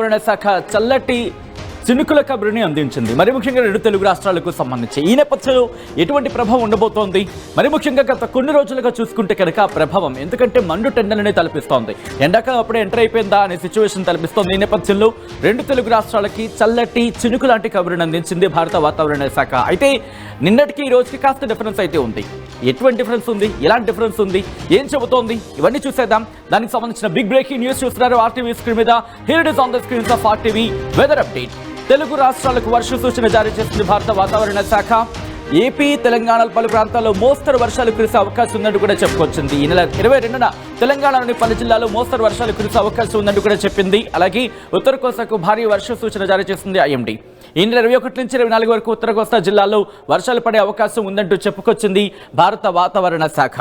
శాఖ చల్లటి చినుకుల కబురుని అందించింది. మరి ముఖ్యంగా రెండు తెలుగు రాష్ట్రాలకు సంబంధించి ఈ నేపథ్యంలో ఎటువంటి ప్రభావం ఉండబోతోంది, మరి ముఖ్యంగా గత కొన్ని రోజులుగా చూసుకుంటే కనుక ప్రభావం ఎందుకంటే మండు టెండలని తలపిస్తోంది. ఎండాకాలం అప్పుడే ఎంటర్ అయిపోయిందా అనే సిచ్యువేషన్ తలపిస్తోంది. ఈ నేపథ్యంలో రెండు తెలుగు రాష్ట్రాలకి చల్లటి చినుకు లాంటి కబురుని అందించింది భారత వాతావరణ శాఖ. అయితే నిన్నటికి ఈ రోజుకి కాస్త డిఫరెన్స్ అయితే ఉంది. ఎటువంటి డిఫరెన్స్ ఉంది, ఎలాంటి డిఫరెన్స్ ఉంది, ఏం చెబుతోంది, ఇవన్నీ చూసేద్దాం. దానికి సంబంధించిన బిగ్ బ్రేకింగ్ న్యూస్ చూస్తున్నారు ఆర్టీవీ స్క్రీన్ మీద. Here it is on the screens of RTV weather update. Telugu రాష్ట్రాలకు వర్ష సూచన జారీ చేస్తుంది భారత వాతావరణ శాఖ. ఏపీ, తెలంగాణ పలు ప్రాంతాల్లో మోస్తరు వర్షాలు కురిసే అవకాశం ఉందంటూ కూడా చెప్పుకొచ్చింది. ఈ నెల 22న తెలంగాణలోని పలు జిల్లాల్లో మోస్తరు వర్షాలు కురిసే అవకాశం ఉందంటూ కూడా చెప్పింది. అలాగే ఉత్తర కోస్తాకు భారీ వర్ష సూచన జారీ చేస్తుంది ఐఎండీ. ఈ నెల 21 నుంచి 24 వరకు ఉత్తర కోస్తా జిల్లాల్లో వర్షాలు పడే అవకాశం ఉందంటూ చెప్పుకొచ్చింది భారత వాతావరణ శాఖ.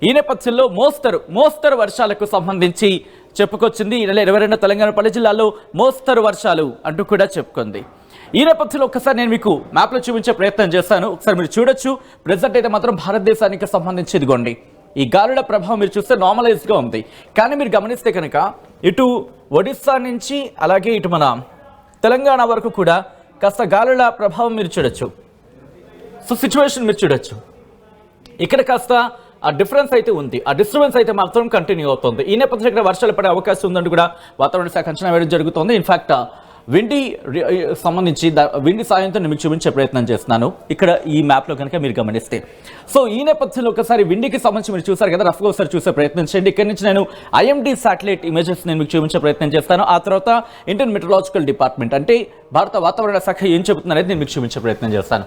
ఈ నేపథ్యంలో మోస్తరు వర్షాలకు సంబంధించి చెప్పుకొచ్చింది. ఈ నెల 22న తెలంగాణ పలు జిల్లాల్లో మోస్తరు వర్షాలు అంటూ కూడా చెప్పుకుంది. ఈ నేపథ్యంలో ఒకసారి నేను మీకు మ్యాప్లో చూపించే ప్రయత్నం చేస్తాను. ఒకసారి మీరు చూడొచ్చు. ప్రెజెంట్ అయితే మాత్రం భారతదేశానికి సంబంధించి ఇదిగోండి ఈ గాలుల ప్రభావం మీరు చూస్తే నార్మలైజ్గా ఉంది. కానీ మీరు గమనిస్తే కనుక ఇటు ఒడిస్సా నుంచి అలాగే ఇటు మన తెలంగాణ వరకు కూడా కాస్త గాలుల ప్రభావం మీరు చూడొచ్చు. సో సిచ్యువేషన్ మీరు చూడొచ్చు. ఇక్కడ కాస్త ఆ డిఫరెన్స్ అయితే ఉంది. ఆ డిస్టర్బెన్స్ అయితే మాత్రం కంటిన్యూ అవుతుంది. ఈ నేపథ్యంలో ఇక్కడ వర్షాలు పడే అవకాశం ఉందంటూ కూడా వాతావరణ శాఖ అంచనా వేయడం జరుగుతుంది. ఇన్ఫాక్ట్ విండి సంబంధించి విండి సాయంతో మీకు చూపించే ప్రయత్నం చేస్తున్నాను ఇక్కడ ఈ మ్యాప్లో కనుక మీరు గమనిస్తే. సో ఈ నేపథ్యంలో ఒకసారి విండికి సంబంధించి మీరు చూసారు కదా, రఫ్గా ఒకసారి చూసే ప్రయత్నం చేయండి. ఇక్కడ నుంచి నేను ఐఎండీ శాటిలైట్ ఇమేజెస్ నేను మీకు చూపించే ప్రయత్నం చేస్తాను. ఆ తర్వాత ఇండియన్ మెట్రలాజికల్ డిపార్ట్మెంట్ అంటే భారత వాతావరణ శాఖ ఏం చెబుతున్నారనేది నేను మీకు చూపించే ప్రయత్నం చేస్తాను.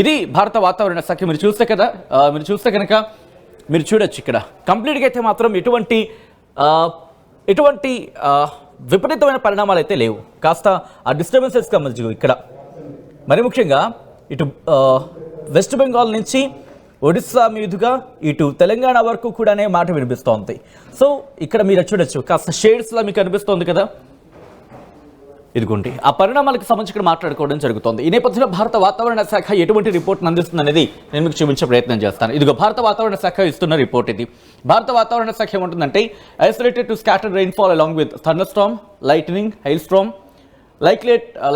ఇది భారత వాతావరణ శాఖ. మీరు చూస్తే కనుక మీరు చూడొచ్చు ఇక్కడ కంప్లీట్గా అయితే మాత్రం ఎటువంటి విపరీతమైన పరిణామాలు అయితే లేవు. కాస్త ఆ డిస్టర్బెన్సెస్ గమనించు ఇక్కడ. మరి ముఖ్యంగా ఇటు వెస్ట్ బెంగాల్ నుంచి ఒడిస్సా మీదుగా ఇటు తెలంగాణ వరకు కూడానే మాట వినిపిస్తోంది. సో ఇక్కడ మీరు చూడొచ్చు కాస్త షేడ్స్లా మీకు అనిపిస్తోంది కదా, ఇదిగోండి ఆ పరిణామాలకు సంబంధించి ఇక్కడ మాట్లాడుకోవడం జరుగుతుంది. ఈ నేపథ్యంలో భారత వాతావరణ శాఖ ఎటువంటి రిపోర్ట్ను అందిస్తుంది అనేది నేను మీకు చూపించే ప్రయత్నం చేస్తాను. ఇదిగో భారత వాతావరణ శాఖ ఇస్తున్న రిపోర్ట్ ఇది. భారత వాతావరణ శాఖ ఏమంటుందంటే isolated to scattered rainfall along with thunderstorm, lightning, hail storm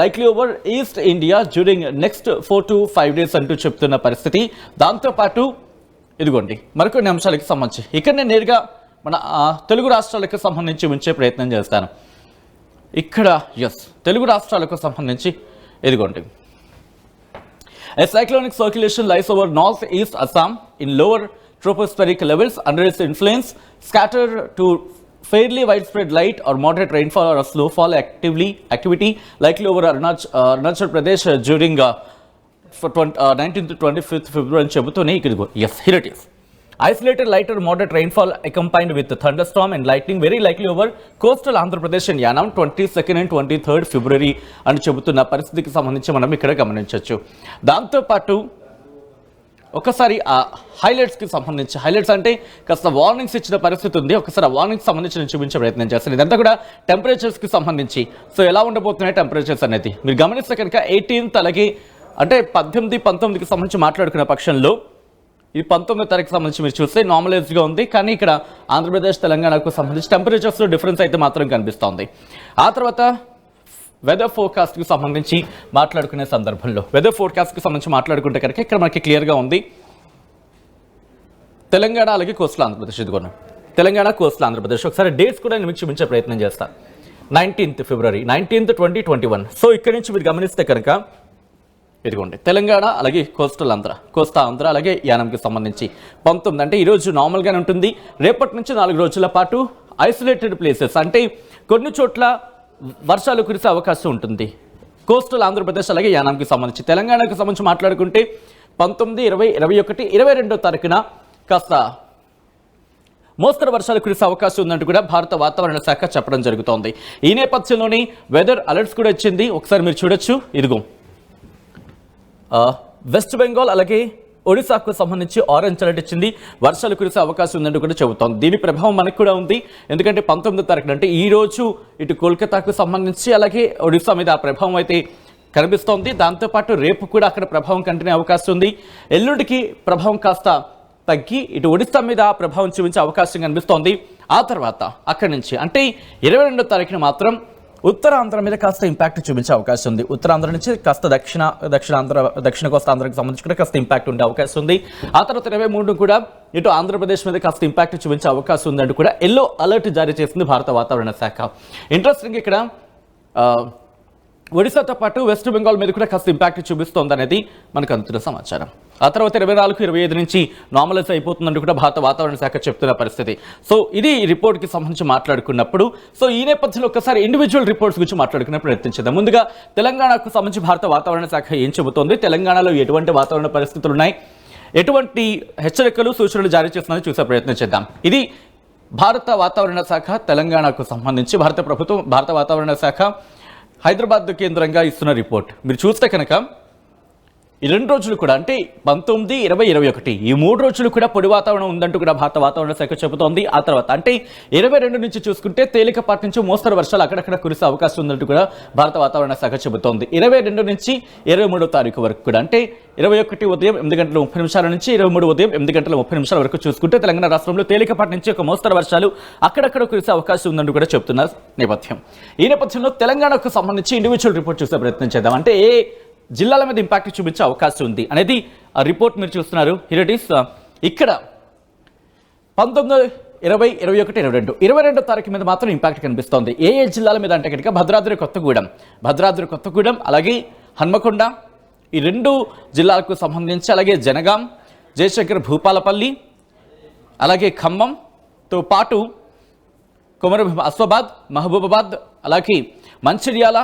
likely over East India during next 4 to 5 days అంటూ చెప్తున్న పరిస్థితి. దాంతోపాటు ఇదిగోండి మరికొన్ని అంశాలకు సంబంధించి ఇక్కడ నేను నేరుగా మన తెలుగు రాష్ట్రాలకు సంబంధించి ఉంచే ప్రయత్నం చేస్తాను. ఇక్కడ తెలుగు రాష్ట్రాలకు సంబంధించి ఇదిగోండి A cyclonic circulation lies over northeast Assam in lower tropospheric levels. Under its influence, scattered to fairly widespread light or moderate rainfall or snowfall activity likely over Arunachal Pradesh during 19th to 25th February అని చెబుతూనే ఇక్కడ here it is. Isolated light or moderate rainfall accompanied with thunderstorm and lightning very likely over coastal Andhra Pradesh and Yanam 22nd and 23rd February అని చెబుతున్న పరిస్థితికి సంబంధించి మనం ఇక్కడ గమనించవచ్చు. దాంతోపాటు ఒకసారి ఆ హైలైట్స్కి సంబంధించి హైలైట్స్ అంటే కాస్త వార్నింగ్స్ ఇచ్చిన పరిస్థితి ఉంది. ఒకసారి ఆ వార్నింగ్స్ సంబంధించి నేను చూపించే ప్రయత్నం చేస్తాను. ఇదంతా కూడా టెంపరేచర్స్కి సంబంధించి. సో ఎలా ఉండబోతున్నాయి టెంపరేచర్స్ అనేది మీరు గమనిస్తే కనుక 18th అలాగే అంటే 18, 19కి సంబంధించి మాట్లాడుకున్న పక్షంలో ఈ 19వ తారీఖుకి సంబంధించి మీరు చూస్తే నార్మలైజ్డ్గా ఉంది. కానీ ఇక్కడ ఆంధ్రప్రదేశ్, తెలంగాణకు సంబంధించి టెంపరేచర్స్లో డిఫరెన్స్ అయితే మాత్రం కనిపిస్తోంది. ఆ తర్వాత వెదర్ ఫోర్కాస్ట్కి సంబంధించి మాట్లాడుకునే సందర్భంలో వెదర్ ఫోర్కాస్ట్కి సంబంధించి మాట్లాడుకుంటే కనుక ఇక్కడ మనకి క్లియర్గా ఉంది తెలంగాణ అలాగే కోస్టల్ ఆంధ్రప్రదేశ్. ఇదిగోను తెలంగాణ, కోస్టల్ ఆంధ్రప్రదేశ్. ఒకసారి డేట్స్ కూడా నేను మీకు చూపించే ప్రయత్నం చేస్తాను. 19th February 19th 2021. సో ఇక్కడ నుంచి మీరు గమనిస్తే కనుక ఇదిగోండి తెలంగాణ అలాగే కోస్తా ఆంధ్ర అలాగే యానంకి సంబంధించి 19 అంటే ఈరోజు నార్మల్గానే ఉంటుంది. రేపటి నుంచి 4 రోజుల పాటు ఐసోలేటెడ్ ప్లేసెస్ అంటే కొన్ని చోట్ల వర్షాలు కురిసే అవకాశం ఉంటుంది కోస్టల్ ఆంధ్రప్రదేశ్ అలాగే యానంకి సంబంధించి. తెలంగాణకు సంబంధించి మాట్లాడుకుంటే 19, 20, 21, 22వ తారీఖున కాస్త మోస్తరు వర్షాలు కురిసే అవకాశం ఉందంటూ కూడా భారత వాతావరణ శాఖ చెప్పడం జరుగుతోంది. ఈ నేపథ్యంలోని వెదర్ అలర్ట్స్ కూడా ఇచ్చింది. ఒకసారి మీరు చూడొచ్చు. ఇదిగో వెస్ట్ బెంగాల్ అలాగే ఒడిశాకు సంబంధించి ఆరెంజ్ అలర్ట్ ఇచ్చింది. వర్షాలు కురిసే అవకాశం ఉందంటూ కూడా చెబుతోంది. దీని ప్రభావం మనకు కూడా ఉంది. ఎందుకంటే 19వ తారీఖున అంటే ఈ రోజు ఇటు కోల్కతాకు సంబంధించి అలాగే ఒడిశా మీద ఆ ప్రభావం అయితే కనిపిస్తోంది. దాంతోపాటు రేపు కూడా అక్కడ ప్రభావం కంటిన్యూ అవకాశం ఉంది. ఎల్లుండికి ప్రభావం కాస్త తగ్గి ఇటు ఒడిశా మీద ప్రభావం చూపించే అవకాశం కనిపిస్తోంది. ఆ తర్వాత అక్కడి నుంచి అంటే 22వ తారీఖున మాత్రం ఉత్తరాంధ్ర మీద కాస్త ఇంపాక్ట్ చూపించే అవకాశం ఉంది. ఉత్తరాంధ్ర నుంచి కాస్త దక్షిణ కోస్తా ఆంధ్రాకి సంబంధించి కూడా కాస్త ఇంపాక్ట్ ఉండే అవకాశం ఉంది. ఆ తర్వాత 23 కూడా ఇటు ఆంధ్రప్రదేశ్ మీద కాస్త ఇంపాక్ట్ చూపించే అవకాశం ఉందంటూ కూడా ఎల్లో అలర్ట్ జారీ చేసింది భారత వాతావరణ శాఖ. ఇంట్రెస్టింగ్ ఇక్కడ ఒడిశాతో పాటు వెస్ట్ బెంగాల్ మీద కూడా కాస్త ఇంపాక్ట్ చూపిస్తోంది అనేది మనకు అందుతున్న సమాచారం. ఆ తర్వాత 24-25 నుంచి నార్మలైజ్ అయిపోతుందంటూ కూడా భారత వాతావరణ శాఖ చెప్తున్న పరిస్థితి. సో ఇది ఈ రిపోర్ట్కి సంబంధించి మాట్లాడుకున్నప్పుడు, సో ఈ నేపథ్యంలో ఒకసారి ఇండివిజువల్ రిపోర్ట్స్ గురించి మాట్లాడుకునే ప్రయత్నించేద్దాం. ముందుగా తెలంగాణకు సంబంధించి భారత వాతావరణ శాఖ ఏం చెబుతోంది, తెలంగాణలో ఎటువంటి వాతావరణ పరిస్థితులు ఉన్నాయి, ఎటువంటి హెచ్చరికలు సూచనలు జారీ చేస్తున్నారో చూసే ప్రయత్నం చేద్దాం. ఇది భారత వాతావరణ శాఖ తెలంగాణకు సంబంధించి భారత వాతావరణ శాఖ హైదరాబాద్ కేంద్రంగా ఇస్తున్న రిపోర్ట్. మీరు చూస్తే కనుక ఈ 2 రోజులు కూడా అంటే 19, 20, 21 ఈ 3 రోజులు కూడా పొడి వాతావరణం ఉందంటూ కూడా భారత వాతావరణ శాఖ చెబుతోంది. ఆ తర్వాత అంటే 22 నుంచి చూసుకుంటే తేలికపాటి నుంచి మోస్తరు వర్షాలు అక్కడక్కడ కురిసే అవకాశం ఉందంటూ కూడా భారత వాతావరణ శాఖ చెబుతోంది. 22 నుంచి 23వ తారీఖు వరకు కూడా అంటే 21 ఉదయం 8:30 నుంచి 23 ఉదయం 8:30 వరకు చూసుకుంటే తెలంగాణ రాష్ట్రంలో తేలికపాటి నుంచి ఒక మోస్తరు వర్షాలు అక్కడక్కడ కురిసే అవకాశం ఉందంటూ కూడా చెప్తున్న నేపథ్యం. ఈ నేపథ్యంలో తెలంగాణకు సంబంధించి ఇండివిజువల్ రిపోర్ట్ చూసే ప్రయత్నం చేద్దాం. అంటే ఏ జిల్లాల మీద ఇంపాక్ట్ చూపించే అవకాశం ఉంది అనేది ఆ రిపోర్ట్ మీరు చూస్తున్నారు. Here it is. ఇక్కడ 19, 20, 21, 22 తారీఖు మీద మాత్రం ఇంపాక్ట్ కనిపిస్తోంది. ఏ జిల్లాల మీద అంటే కనుక భద్రాద్రి కొత్తగూడెం అలాగే హన్మకొండ ఈ 2 జిల్లాలకు సంబంధించి, అలాగే జనగాం, జయశంకర్ భూపాలపల్లి, అలాగే ఖమ్మంతో పాటు కొమరం అస్వాబాద్, మహబూబాబాద్, అలాగే మంచిర్యాల,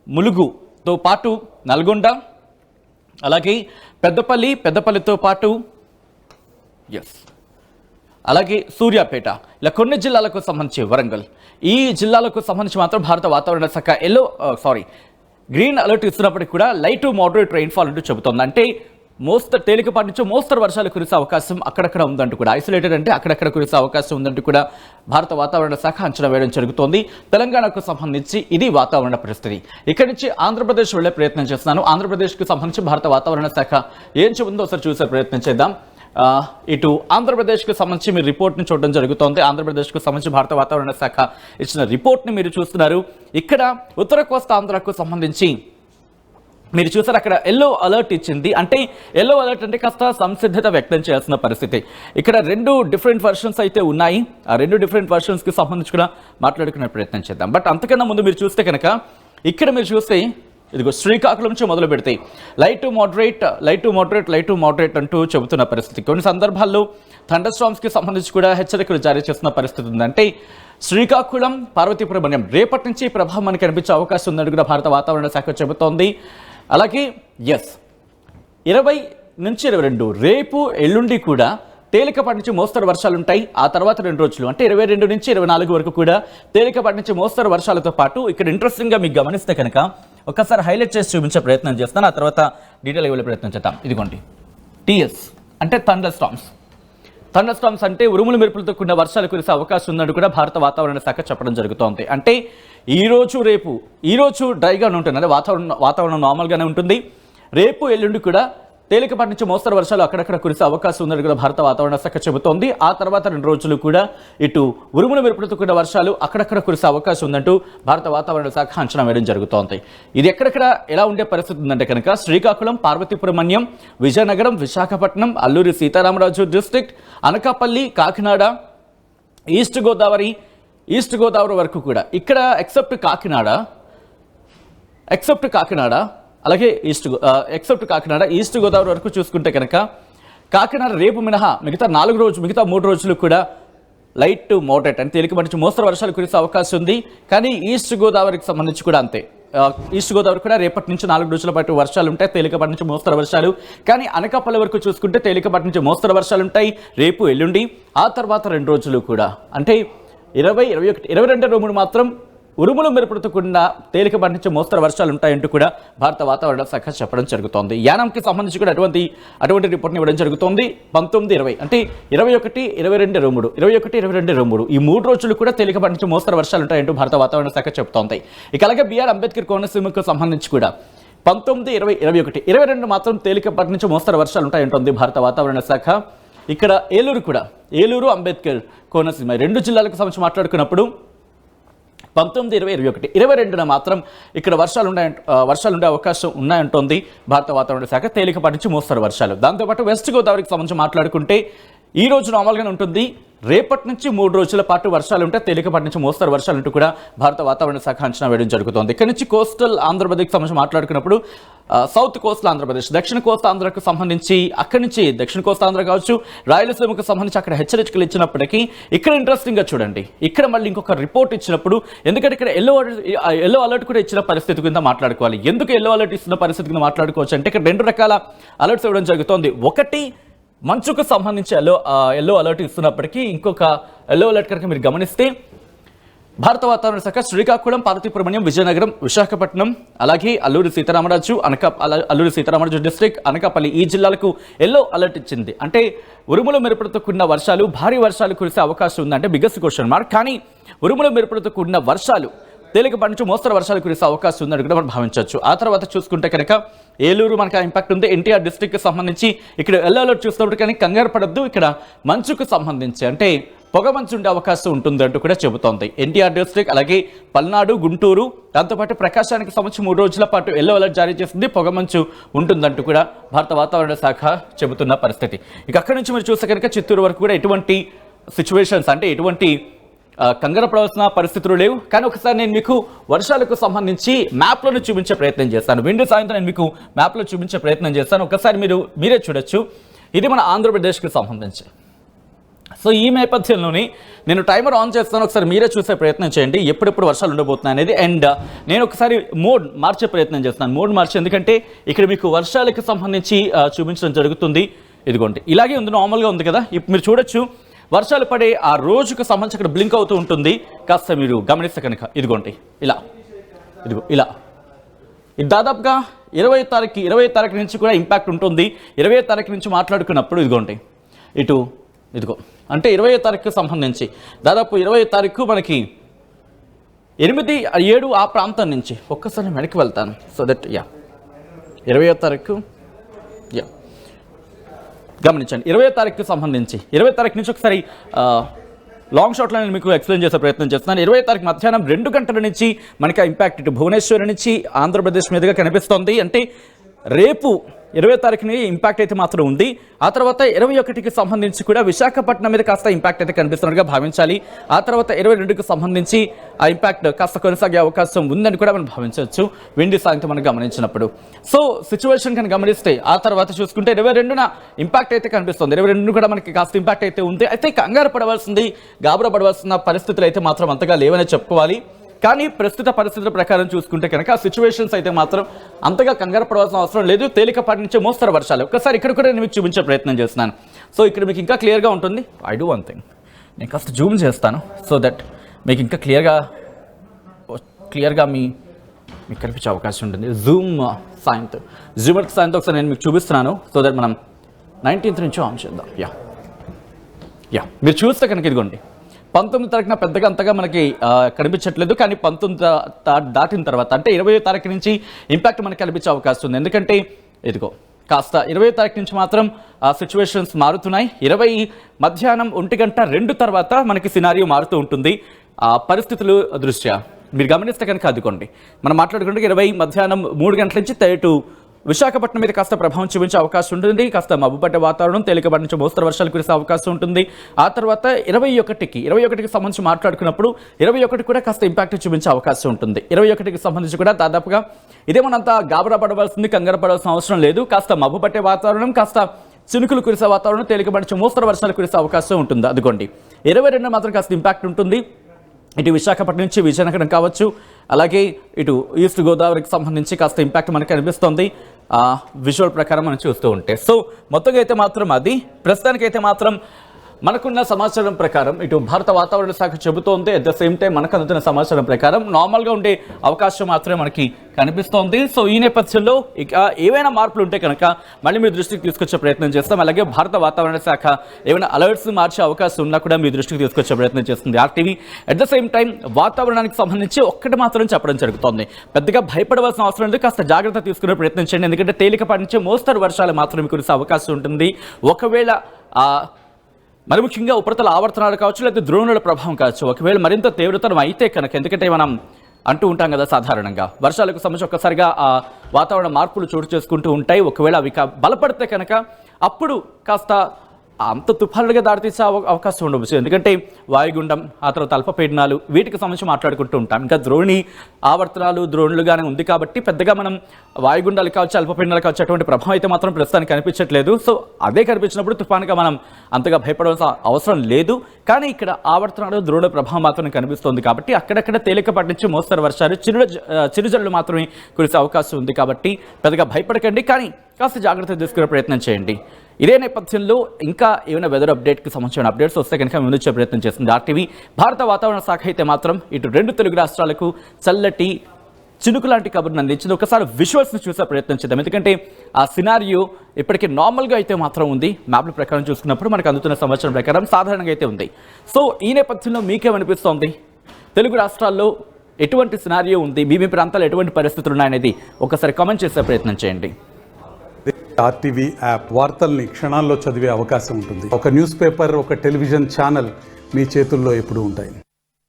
ములుగుతో పాటు నల్గొండ, అలాగే పెద్దపల్లితో పాటు అలాగే సూర్యాపేట, ఇలా కొన్ని జిల్లాలకు సంబంధించి వరంగల్, ఈ జిల్లాలకు సంబంధించి మాత్రం భారత వాతావరణ శాఖ గ్రీన్ అలర్ట్ ఇస్తున్నప్పటికీ కూడా లైట్ టు మోడరేట్ రెయిన్ఫాల్ అంటూ చెబుతోంది. అంటే తేలికపాటి నుంచి మోస్తరు వర్షాలు కురిసే అవకాశం అక్కడక్కడ ఉందంటూ కూడా, ఐసోలేటెడ్ అంటే అక్కడక్కడ కురిసే అవకాశం ఉందంటూ కూడా భారత వాతావరణ శాఖ అంచనా వేయడం జరుగుతోంది. తెలంగాణకు సంబంధించి ఇది వాతావరణ పరిస్థితి. ఇక్కడి నుంచి ఆంధ్రప్రదేశ్ వెళ్లే ప్రయత్నం చేస్తున్నాను. ఆంధ్రప్రదేశ్కు సంబంధించి భారత వాతావరణ శాఖ ఏం చెబుతుందో ఒకసారి చూసే ప్రయత్నం చేద్దాం. ఇటు ఆంధ్రప్రదేశ్కు సంబంధించి మీరు రిపోర్ట్ని చూడడం జరుగుతోంది. ఆంధ్రప్రదేశ్కు సంబంధించి భారత వాతావరణ శాఖ ఇచ్చిన రిపోర్ట్ని మీరు చూస్తున్నారు. ఇక్కడ ఉత్తర కోస్తా ఆంధ్రకు సంబంధించి మీరు చూసారు అక్కడ ఎల్లో అలర్ట్ ఇచ్చింది. అంటే ఎల్లో అలర్ట్ అంటే కాస్త సంసిద్ధత వ్యక్తం చేయాల్సిన పరిస్థితి. ఇక్కడ 2 డిఫరెంట్ వర్షన్స్ అయితే ఉన్నాయి. ఆ 2 డిఫరెంట్ వర్షన్స్కి సంబంధించి కూడా మాట్లాడుకునే ప్రయత్నం చేద్దాం. బట్ అంతకన్నా ముందు మీరు చూస్తే కనుక ఇక్కడ మీరు చూస్తే ఇదిగో శ్రీకాకుళం నుంచి మొదలు పెడితే లైట్ టు మోడరేట్ అంటూ చెబుతున్న పరిస్థితి. కొన్ని సందర్భాల్లో థండర్ స్టార్మ్స్కి సంబంధించి కూడా హెచ్చరికలు జారీ చేస్తున్న పరిస్థితి ఉంది. అంటే శ్రీకాకుళం, పార్వతీపురం రేపటి నుంచి ప్రభావం మనకి కనిపించే అవకాశం ఉందని కూడా భారత వాతావరణ శాఖ చెబుతోంది. అలాగే 20 నుంచి 22 రేపు ఎల్లుండి కూడా తేలికపాటి నుంచి మోస్తరు వర్షాలు ఉంటాయి. ఆ తర్వాత 2 రోజులు అంటే 22 నుంచి 24 వరకు కూడా తేలికపాటి నుంచి మోస్తరు వర్షాలతో పాటు ఇక్కడ ఇంట్రెస్టింగ్గా మీకు గమనిస్తే కనుక ఒక్కసారి హైలైట్ చేసి చూపించే ప్రయత్నం చేస్తాను. ఆ తర్వాత డీటెయిల్గా వెళ్ళే ప్రయత్నం చేద్దాం. ఇదిగోండి TS అంటే థండర్ స్టార్మ్స్ అంటే ఉరుములు మెరుపులతో కూడిన వర్షాలు కురిసే అవకాశం ఉందని కూడా భారత వాతావరణ శాఖ చెప్పడం జరుగుతోంది. అంటే ఈ రోజు డ్రైగానే ఉంటుంది, అంటే వాతావరణం నార్మల్గానే ఉంటుంది. రేపు ఎల్లుండి కూడా తేలికపాటి నుంచి మోస్తరు వర్షాలు అక్కడక్కడ కురిసే అవకాశం ఉందని కూడా భారత వాతావరణ శాఖ చెబుతోంది. ఆ తర్వాత 2 రోజులు కూడా ఇటు ఉరుములు మెరుపులతో కూడిన వర్షాలు అక్కడక్కడ కురిసే అవకాశం ఉందంటూ భారత వాతావరణ శాఖ అంచనా వేయడం జరుగుతోంది. ఇది ఎక్కడెక్కడ ఎలా ఉండే పరిస్థితి ఉందంటే కనుక శ్రీకాకుళం, పార్వతీపురం మన్యం, విజయనగరం, విశాఖపట్నం, అల్లూరి సీతారామరాజు డిస్ట్రిక్ట్, అనకాపల్లి, కాకినాడ, ఈస్ట్ గోదావరి వరకు కూడా ఇక్కడ ఎక్సెప్ట్ కాకినాడ అలాగే ఎక్సెప్ట్ కాకినాడ, ఈస్ట్ గోదావరి వరకు చూసుకుంటే కనుక కాకినాడ రేపు మినహా మిగతా 3 రోజులు కూడా లైట్ టు మోడరేట్ అంటే తేలికపాటి నుంచి మోస్తరు వర్షాలు కురిసే అవకాశం ఉంది. కానీ ఈస్ట్ గోదావరికి సంబంధించి కూడా అంతే. ఈస్ట్ గోదావరి కూడా రేపటి నుంచి 4 రోజుల పాటు వర్షాలు ఉంటాయి, తేలికపాటి నుంచి మోస్తరు వర్షాలు. కానీ అనకాపల్లి వరకు చూసుకుంటే తేలికపాటి నుంచి మోస్తరు వర్షాలు ఉంటాయి రేపు ఎల్లుండి. ఆ తర్వాత 2 రోజులు కూడా అంటే 20, 21, 22, 23 మాత్రం ఉరుములు మెరుపులతో కూడిన తేలికపాటి నుంచి మోస్తరు వర్షాలు ఉంటాయంటూ కూడా భారత వాతావరణ శాఖ చెప్పడం జరుగుతోంది. యానంకి సంబంధించి కూడా అటువంటి రిపోర్ట్ని ఇవ్వడం జరుగుతోంది. 19, 20 అంటే 21, 22, 23 ఈ 3 రోజులు కూడా తేలికపాటి నుంచి మోస్తరు వర్షాలు ఉంటాయంటూ భారత వాతావరణ శాఖ చెబుతోంది. ఇక అలాగే బిఆర్ అంబేద్కర్ కోనసీమకు సంబంధించి కూడా 19, 20, 21, 22 మాత్రం తేలికపాటి నుంచి మోస్తరు వర్షాలు ఉంటాయంటుంది భారత వాతావరణ శాఖ. ఇక్కడ ఏలూరు, అంబేద్కర్ కోనసీమ 2 జిల్లాలకు సంబంధించి మాట్లాడుకున్నప్పుడు 19, 20, 21, 22న మాత్రం ఇక్కడ వర్షాలు ఉండే అవకాశం ఉన్నాయంటోంది భారత వాతావరణ శాఖ. తేలికపాటి నుంచి మోస్తరు వర్షాలు. దాంతోపాటు వెస్ట్ గోదావరికి సంబంధించి మాట్లాడుకుంటే ఈ రోజు నార్మల్గానే ఉంటుంది. రేపటి నుంచి 3 రోజుల పాటు వర్షాలు ఉంటే తేలికపాటి నుంచి మోస్తరు వర్షాలు అంటూ కూడా భారత వాతావరణ శాఖ అంచనా వేయడం జరుగుతోంది. ఇక్కడ నుంచి కోస్టల్ ఆంధ్రప్రదేశ్కి సంబంధించి మాట్లాడుకున్నప్పుడు సౌత్ కోస్టల్ ఆంధ్రప్రదేశ్, దక్షిణ కోస్తా ఆంధ్రకు సంబంధించి అక్కడి నుంచి దక్షిణ కోస్తా ఆంధ్ర కావచ్చు, రాయలసీమకు సంబంధించి అక్కడ హెచ్చరికలు ఇచ్చినప్పటికీ ఇక్కడ ఇంట్రెస్టింగ్గా చూడండి, ఇక్కడ మళ్ళీ ఇంకొక రిపోర్ట్ ఇచ్చినప్పుడు, ఎందుకంటే ఇక్కడ ఎల్లో అలర్ట్ కూడా ఇచ్చిన పరిస్థితి కింద మాట్లాడుకోవాలి. ఎందుకు ఎల్లో అలర్ట్ ఇస్తున్న పరిస్థితి కింద మాట్లాడుకోవచ్చు అంటే ఇక్కడ 2 రకాల అలర్ట్స్ ఇవ్వడం జరుగుతోంది. ఒకటి మంచుకు సంబంధించి ఎల్లో అలర్ట్ ఇస్తున్నప్పటికీ ఇంకొక ఎల్లో అలర్ట్ కనుక మీరు గమనిస్తే భారత వాతావరణ శాఖ శ్రీకాకుళం, పార్వతీపురం, విజయనగరం, విశాఖపట్నం, అలాగే అల్లూరి సీతారామరాజు డిస్ట్రిక్ట్, అనకాపల్లి ఈ జిల్లాలకు ఎల్లో అలర్ట్ ఇచ్చింది. అంటే ఉరుములు మెరుపులతో కూడిన వర్షాలు, భారీ వర్షాలు కురిసే అవకాశం ఉందంటే బిగ్గెస్ట్ క్వశ్చన్ మార్క్. కానీ ఉరుములు మెరుపులతో కూడిన వర్షాలు, తేలికపాటి నుంచి మోస్తరు వర్షాలు కురిసే అవకాశం ఉందని కూడా మనం భావించవచ్చు. ఆ తర్వాత చూసుకుంటే కనుక ఏలూరు మనకు ఇంపాక్ట్ ఉంది. ఎన్టీఆర్ డిస్ట్రిక్ట్కి సంబంధించి ఇక్కడ ఎల్లో అలర్ట్ చూస్తున్నప్పుడు కానీ కంగారు పడద్దు, ఇక్కడ మంచుకు సంబంధించి అంటే పొగ మంచు ఉండే అవకాశం ఉంటుంది అంటూ కూడా చెబుతోంది. ఎన్టీఆర్ డిస్ట్రిక్ట్, అలాగే పల్నాడు, గుంటూరు, దాంతోపాటు ప్రకాశానికి సంబంధించి 3 రోజుల పాటు ఎల్లో అలర్ట్ జారీ చేసింది. పొగ మంచు ఉంటుందంటూ కూడా భారత వాతావరణ శాఖ చెబుతున్న పరిస్థితి. ఇక అక్కడి నుంచి మీరు చూస్తే కనుక చిత్తూరు వరకు కూడా ఎటువంటి సిచ్యువేషన్స్ అంటే ఎటువంటి కంగారు పడవలసిన పరిస్థితులు లేవు. కానీ ఒకసారి నేను మీకు వర్షాలకు సంబంధించి మ్యాప్లను చూపించే ప్రయత్నం చేస్తాను. విండో సాయంత్రం నేను మీకు మ్యాప్లో చూపించే ప్రయత్నం చేస్తాను. ఒకసారి మీరే చూడొచ్చు. ఇది మన ఆంధ్రప్రదేశ్కి సంబంధించి. సో ఈ నేపథ్యంలోని నేను టైమర్ ఆన్ చేస్తాను, ఒకసారి మీరే చూసే ప్రయత్నం చేయండి ఎప్పుడెప్పుడు వర్షాలు ఉండబోతున్నాయి అనేది. అండ్ నేను ఒకసారి మోడ్ మార్చే ప్రయత్నం చేస్తాను. మోడ్ మార్చి, ఎందుకంటే ఇక్కడ మీకు వర్షాలకు సంబంధించి చూపించడం జరుగుతుంది. ఇదిగోండి ఇలాగే ఉంది, నార్మల్గా ఉంది కదా. ఇప్పుడు మీరు చూడొచ్చు వర్షాలు పడే ఆ రోజుకు సంబంధించి అక్కడ బ్లింక్ అవుతూ ఉంటుంది. కాస్త మీరు గమనిస్తే కనుక ఇదిగోండి ఇలా ఇది దాదాపుగా 20వ తారీఖు నుంచి కూడా ఇంపాక్ట్ ఉంటుంది. 20వ తారీఖు నుంచి మాట్లాడుకున్నప్పుడు ఇదిగోండి ఇదిగో అంటే 20వ తారీఖుకి సంబంధించి దాదాపు 20వ తారీఖు మనకి 8, 7 ఆ ప్రాంతం నుంచి ఒక్కసారి వెనక్కి వెళ్తాను. సో దట్ 20వ తారీఖు గమనించండి. 20వ తారీఖుకి సంబంధించి 20వ తారీఖు నుంచి ఒకసారి లాంగ్ షాట్లో నేను మీకు ఎక్స్ప్లెయిన్ చేసే ప్రయత్నం చేస్తున్నాను. 20వ తారీఖు మధ్యాహ్నం 2 గంటల నుంచి మనకి ఆ ఇంపాక్ట్ ఇటు భువనేశ్వర్ నుంచి ఆంధ్రప్రదేశ్ మీదుగా కనిపిస్తోంది. అంటే రేపు 20వ తారీఖుని ఇంపాక్ట్ అయితే మాత్రం ఉంది. ఆ తర్వాత 21కి సంబంధించి కూడా విశాఖపట్నం మీద కాస్త ఇంపాక్ట్ అయితే కనిపిస్తున్నట్టుగా భావించాలి. ఆ తర్వాత 22కి సంబంధించి ఆ ఇంపాక్ట్ కాస్త కొనసాగే అవకాశం ఉందని కూడా మనం భావించవచ్చు విండి సాయంత్రం మనం గమనించినప్పుడు. సో సిచ్యువేషన్ కనుక గమనిస్తే ఆ తర్వాత చూసుకుంటే 22న ఇంపాక్ట్ అయితే కనిపిస్తుంది. 22 కూడా మనకి కాస్త ఇంపాక్ట్ అయితే ఉంది. అయితే కంగారు పడవలసింది, గాబరా పడవలసిన పరిస్థితులు అయితే మాత్రం అంతగా లేవనే చెప్పుకోవాలి. కానీ ప్రస్తుత పరిస్థితుల ప్రకారం చూసుకుంటే కనుక ఆ సిచ్యువేషన్స్ అయితే మాత్రం అంతగా కంగారు పడవలసిన అవసరం లేదు. తేలికపాటి నుంచే మోస్తరు వర్షాలు. ఒక్కసారి ఇక్కడ కూడా నేను మీకు చూపించే ప్రయత్నం చేస్తున్నాను. సో ఇక్కడ మీకు ఇంకా క్లియర్గా ఉంటుంది. ఐ డూ వన్ థింగ్, నేను కాస్త జూమ్ చేస్తాను సో దట్ మీకు ఇంకా క్లియర్గా మీకు కనిపించే అవకాశం ఉంటుంది. జూమర్ సాయంతో ఒకసారి నేను మీకు చూపిస్తున్నాను. సో దట్ మనం 19th నుంచి ఆన్ చేద్దాం. మీరు చూస్తే కనుక ఇదిగోండి 19వ తారీఖున పెద్దగా అంతగా మనకి కనిపించట్లేదు. కానీ 19 దాటిన తర్వాత అంటే 20వ తారీఖు నుంచి ఇంపాక్ట్ మనకి కనిపించే అవకాశం ఉంది. ఎందుకంటే ఇదిగో కాస్త 20వ తారీఖు నుంచి మాత్రం సిచ్యువేషన్స్ మారుతున్నాయి. 20 మధ్యాహ్నం 1:02 తర్వాత మనకి సినారియో మారుతూ ఉంటుంది. పరిస్థితులు దృష్ట్యా మీరు గమనిస్తే కనుక అదిగోండి మనం మాట్లాడుకుంటే 20 మధ్యాహ్నం 3 గంటల నుంచి విశాఖపట్నం మీద కాస్త ప్రభావం చూపించే అవకాశం ఉంటుంది. కాస్త మబ్బుపట్టే వాతావరణం, తేలికపాటి నుంచి మోస్తరు వర్షాలు కురిసే అవకాశం ఉంటుంది. ఆ తర్వాత 21కి సంబంధించి మాట్లాడుకున్నప్పుడు 21 కూడా కాస్త ఇంపాక్ట్ చూపించే అవకాశం ఉంటుంది. 21కి సంబంధించి కూడా దాదాపుగా ఇదేమన్నంత గాబరా పడవలసింది, కంగారు పడవలసిన అవసరం లేదు. కాస్త మబ్బుపట్టే వాతావరణం, కాస్త చినుకులు కురిసే వాతావరణం, తేలికపాటి నుంచి మోస్తరు వర్షాలు కురిసే అవకాశం ఉంటుంది. అదిగోండి 22 మాత్రం కాస్త ఇంపాక్ట్ ఉంటుంది. ఇటు విశాఖపట్నం నుంచి విజయనగరం కావచ్చు, అలాగే ఇటు ఈస్ట్ గోదావరికి సంబంధించి కాస్త ఇంపాక్ట్ మనకు కనిపిస్తుంది విజువల్ ప్రకారం మనం చూస్తూ ఉంటే. సో మొత్తంగా అయితే మాత్రం అది ప్రస్తుతానికైతే మాత్రం మనకున్న సమాచారం ప్రకారం ఇటు భారత వాతావరణ శాఖ చెబుతోంది. అట్ ద సేమ్ టైం మనకు అందుతున్న సమాచారం ప్రకారం నార్మల్గా ఉండే అవకాశం మాత్రమే మనకి కనిపిస్తోంది. సో ఈ నేపథ్యంలో ఇక ఏవైనా మార్పులు ఉంటే కనుక మళ్ళీ మీ దృష్టికి తీసుకొచ్చే ప్రయత్నం చేస్తాం. అలాగే భారత వాతావరణ శాఖ ఏమైనా అలర్ట్స్ మార్చే అవకాశం ఉన్నా కూడా మీ దృష్టికి తీసుకొచ్చే ప్రయత్నం చేస్తుంది RTV. At the same time వాతావరణానికి సంబంధించి ఒక్కటి మాత్రం చెప్పడం జరుగుతోంది. పెద్దగా భయపడవలసిన అవసరం లేదు, కాస్త జాగ్రత్త తీసుకునే ప్రయత్నం చేయండి. ఎందుకంటే తేలికపాటి నుంచి మోస్తరు వర్షాలు మాత్రమే కురిసే అవకాశం ఉంటుంది. ఒకవేళ మరి ముఖ్యంగా ఉపరితల ఆవర్తనాలు కావచ్చు, లేదా ద్రోణుల ప్రభావం కావచ్చు, ఒకవేళ మరింత తీవ్రతరం అయితే కనుక, ఎందుకంటే మనం అంటూ ఉంటాం కదా సాధారణంగా వర్షాలకు సంబంధించి ఒక్కసారిగా ఆ వాతావరణ మార్పులు చోటు చేసుకుంటూ ఉంటాయి. ఒకవేళ అవి బలపడితే కనుక అప్పుడు కాస్త అంత తుఫానులుగా దారితీసే అవకాశం ఉండవచ్చు. ఎందుకంటే వాయుగుండం, ఆ తర్వాత అల్పపీడనాలు, వీటికి సంబంధించి మాట్లాడుకుంటూ ఉంటాం. ఇంకా ద్రోణి ఆవర్తనాలు, ద్రోణులుగానే ఉంది కాబట్టి పెద్దగా మనం వాయుగుండాలు కావచ్చు, అల్పపీడనాలు కావచ్చు అటువంటి ప్రభావం అయితే మాత్రం ప్రస్తుతానికి కనిపించట్లేదు. సో అదే కనిపించినప్పుడు తుఫానుగా మనం అంతగా భయపడవలసిన అవసరం లేదు. కానీ ఇక్కడ ఆవర్తనాలు, ద్రోణ ప్రభావం మాత్రం కనిపిస్తుంది కాబట్టి అక్కడక్కడ తేలికపాటి నుంచి మోస్తరు వర్షాలు, చిరుజల్లు మాత్రమే కురిసే అవకాశం ఉంది. కాబట్టి పెద్దగా భయపడకండి, కానీ కాస్త జాగ్రత్త తీసుకునే ప్రయత్నం చేయండి. ఇదే నేపథ్యంలో ఇంకా ఏమైనా వెదర్ అప్డేట్కి సంబంధించిన అప్డేట్స్ వస్తే కనుక మేము వచ్చే ప్రయత్నం చేస్తుంది ఆర్టీవీ. భారత వాతావరణ శాఖ అయితే మాత్రం ఇటు 2 తెలుగు రాష్ట్రాలకు చల్లటి చినుకు లాంటి కబుర్ని అందించింది. ఒకసారి విజువల్స్ని చూసే ప్రయత్నం చేద్దాం, ఎందుకంటే ఆ సినారియో ఇప్పటికీ నార్మల్గా అయితే మాత్రం ఉంది. మ్యాప్ల ప్రకారం చూసుకున్నప్పుడు మనకు అందుతున్న సమాచారం ప్రకారం సాధారణంగా అయితే ఉంది. సో ఈ నేపథ్యంలో మీకేమనిపిస్తోంది? తెలుగు రాష్ట్రాల్లో ఎటువంటి సినారియో ఉంది, మీ ప్రాంతాల్లో ఎటువంటి పరిస్థితులు ఉన్నాయనేది ఒకసారి కామెంట్ చేసే ప్రయత్నం చేయండి. ఆర్టీవీ యాప్ వార్తల్ని క్షణాల్లో చదివే అవకాశం ఉంటుంది. ఒక న్యూస్ పేపర్, ఒక టెలివిజన్ ఛానల్ మీ చేతుల్లో ఎప్పుడూ ఉంటాయి.